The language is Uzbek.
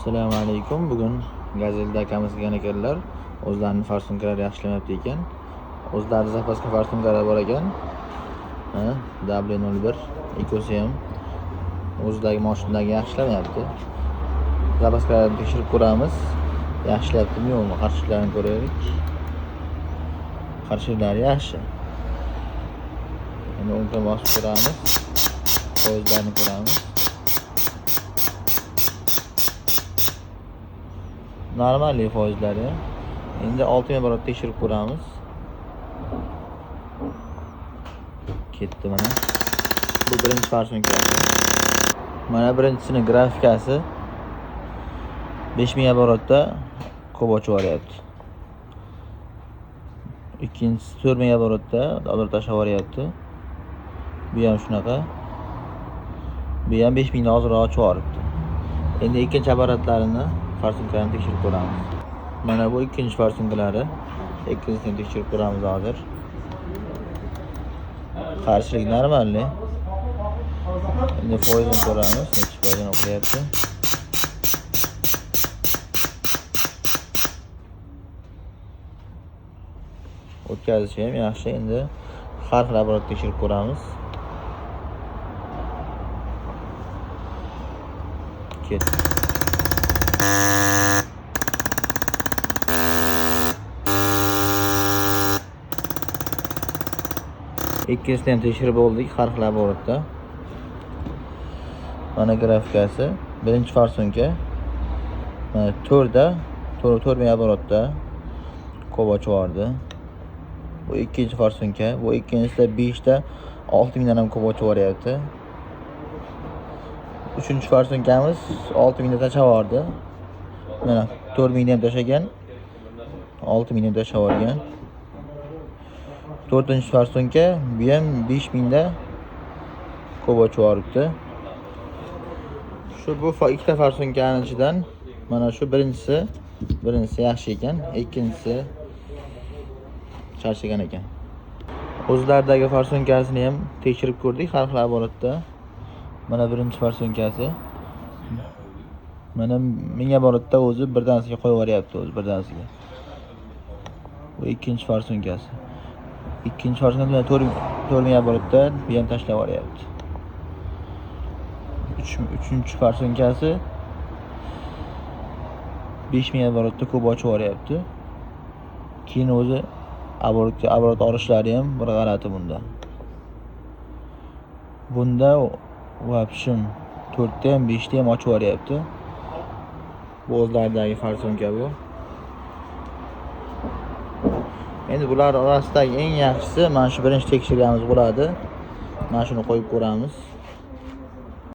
Assalomu alaykum. Bugun Gazelda akamiz kelgan ekanlar. O'zlarining farsundalari yaxshilamayapti ekan. O'zlari zapaska farsundalari bor ekan. W01 ekosi ham o'zidagi mashinadagi yaxshilamayapti. Zapaskalarni tekshirib ko'ramiz. Yaxshilayaptimi yo'qmi? Qarshilarini ko'raylik. Qarshilari yaxshi. Endi unga bosib ko'ramiz. Foizlarni ko'ramiz. Normalli foizlari. Endi 6 barobar tekshirib ko'ramiz. Ketdi mana. Bu birinchi farsunkasi. Mana birinchisining grafikasi 5000 barobarda ko'p ochib yuboryapti. Ikkinchisi 4000 barobarda dollar tashlab yuboryapti. Bu ham shunaqa. Bu ham 5000 dan ozroq ochib yuboribdi. Endi ikkinchi apparatlarini farsunkalarini tekshirib ko'ramiz. Mana bu ikkinchi farsunkalari. Ikkinchisini tekshirib ko'ramiz hozir. Qarshilik normalli. Endi foizini ko'ramiz. Necha foizini o'qiyapti. O'tkazishi ham yaxshi. Endi har xil apparat tekshirib ko'ramiz. Ketdi. Ikkinchisini ham tekshirib oldik har xil apparatda. Mana grafikasi. Birinchi farsunka. Mana 4000 apparatda ko'p ochib yubordi. Bu ikkinchi farsunka. Bu ikkinchisida 5 da 6000 dan ham ko'p ochib yuboryapti. Uchinchi farsunkamiz 6000 da tashlab yubordi. Mana 4000 dan ham tashlagan. 6000 dan tashlab yuborgan. To'rtinchi farsunka bu ham 5000 da ko'p ochib yuboribdi. Bu ikkita farsunkaning ichidan mana shu birinchisi yaxshi ekan, ikkinchisi charchagan ekan. O'zlaridagi farsunkasini ham tekshirib ko'rdik har xil apparatda. Mana birinchi farsunkasi. Mana 1000 apparatda o'zi birdansiga qo'yib yuboryapti, o'zi birdansiga. Bu ikkinchi farsunkasi. Ikkinchi farsunkasi 4000 apparatda bu ham tashlab yuboryapti. Uchinchi farsunkasi 5000 apparatda ko'p ochib yuboryapti. Keyin o'zi apparat olishlari ham bir g'alati bunda. Bunda vapshim 4 da ham 5 da ham ochib yuboryapti. Bu o'zlaridagi farsunka bu. Endi bular orasidagi eng yaxshisi mana shu birinchi tekshirganimiz bo'ladi. Mana shuni qo'yib ko'ramiz.